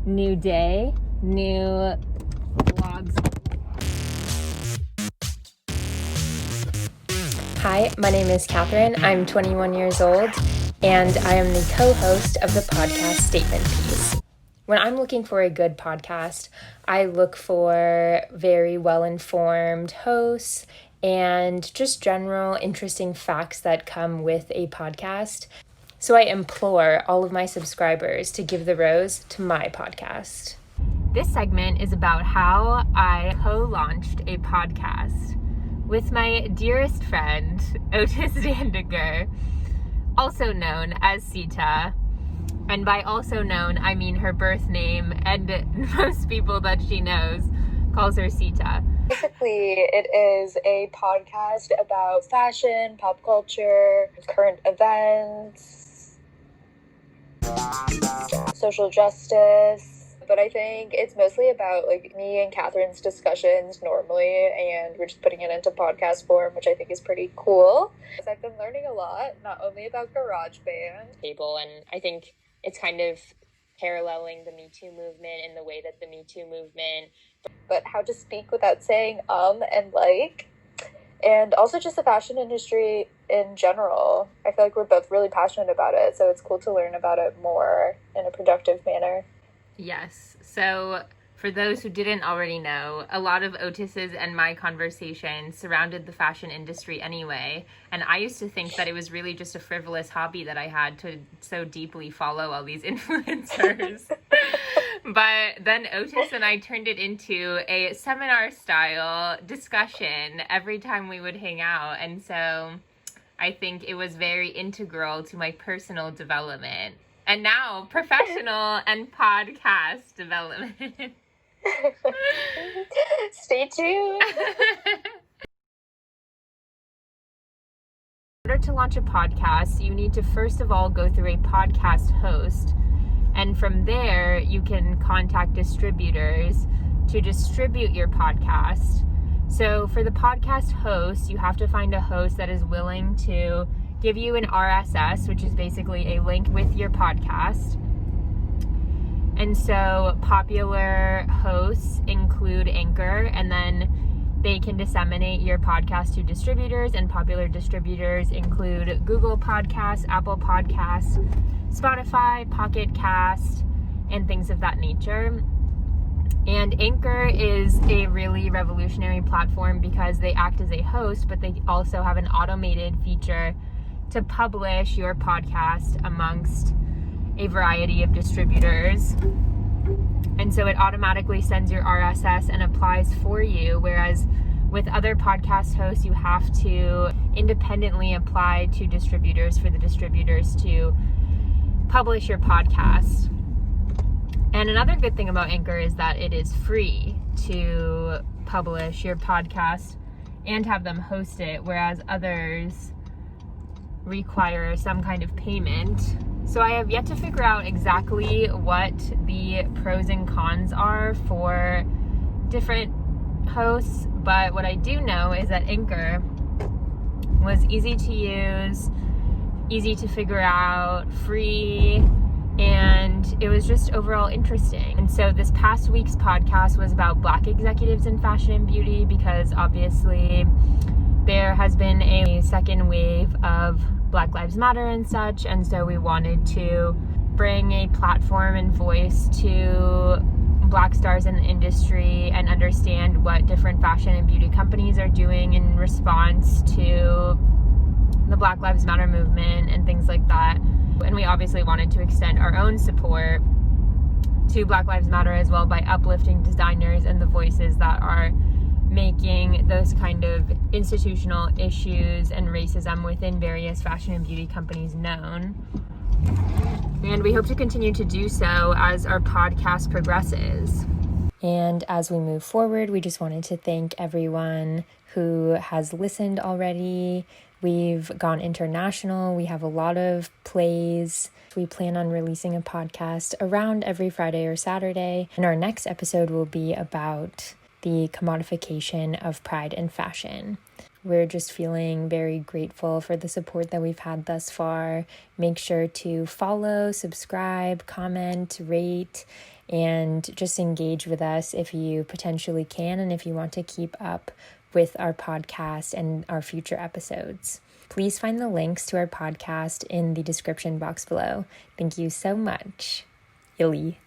New day, new vlogs. Hi, my name is Catherine. I'm 21 years old, and I am the co-host of the podcast Statement Piece. When I'm looking for a good podcast, I look for very well-informed hosts and just general interesting facts that come with a podcast. So I implore all of my subscribers to give the rose to my podcast. This segment is about how I co-launched a podcast with my dearest friend, Otis Vandiger, also known as Sita. And by also known, I mean her birth name, and most people that she knows calls her Sita. Basically, it is a podcast about fashion, pop culture, current events, social justice. But I think it's mostly about me and Catherine's discussions normally, and we're just putting it into podcast form, which I think is pretty cool. I've been learning a lot, not only about GarageBand. And I think it's kind of paralleling the Me Too movement in the way that the Me Too movement, but how to speak without saying and like, and also just the fashion industry in general. I feel like we're both really passionate about it, so it's cool to learn about it more in a productive manner. Yes. So for those who didn't already know, a lot of Otis's and my conversation surrounded the fashion industry anyway. And I used to think that it was really just a frivolous hobby that I had to so deeply follow all these influencers. But then Otis and I turned it into a seminar style discussion every time we would hang out. And so I think it was very integral to my personal development. And now professional and podcast development. Stay tuned. In order to launch a podcast, you need to first of all go through a podcast host. And from there, you can contact distributors to distribute your podcast. So for the podcast host, you have to find a host that is willing to give you an RSS, which is basically a link with your podcast. And so popular hosts include Anchor, and then they can disseminate your podcast to distributors, and popular distributors include Google Podcasts, Apple Podcasts, Spotify, Pocket Cast, and things of that nature. And Anchor is a really revolutionary platform because they act as a host, but they also have an automated feature to publish your podcast amongst a variety of distributors. And so it automatically sends your RSS and applies for you, whereas with other podcast hosts, you have to independently apply to distributors for the distributors to publish your podcast. And another good thing about Anchor is that it is free to publish your podcast and have them host it, whereas others require some kind of payment. So I have yet to figure out exactly what the pros and cons are for different hosts, but what I do know is that Anchor was easy to use, easy to figure out, free, and it was just overall interesting. And so this past week's podcast was about Black executives in fashion and beauty, because obviously there has been a second wave of Black Lives Matter and such, and so we wanted to bring a platform and voice to Black stars in the industry and understand what different fashion and beauty companies are doing in response to the Black Lives Matter movement and things like that. And we obviously wanted to extend our own support to Black Lives Matter as well by uplifting designers and the voices that are making those kind of institutional issues and racism within various fashion and beauty companies known. And we hope to continue to do so as our podcast progresses. And as we move forward, we just wanted to thank everyone who has listened already. We've gone international. We have a lot of plays. We plan on releasing a podcast around every Friday or Saturday. And our next episode will be about the commodification of pride and fashion. We're just feeling very grateful for the support that we've had thus far. Make sure to follow, subscribe, comment, rate, and just engage with us if you potentially can and if you want to keep up with our podcast and our future episodes. Please find the links to our podcast in the description box below. Thank you so much. Illy.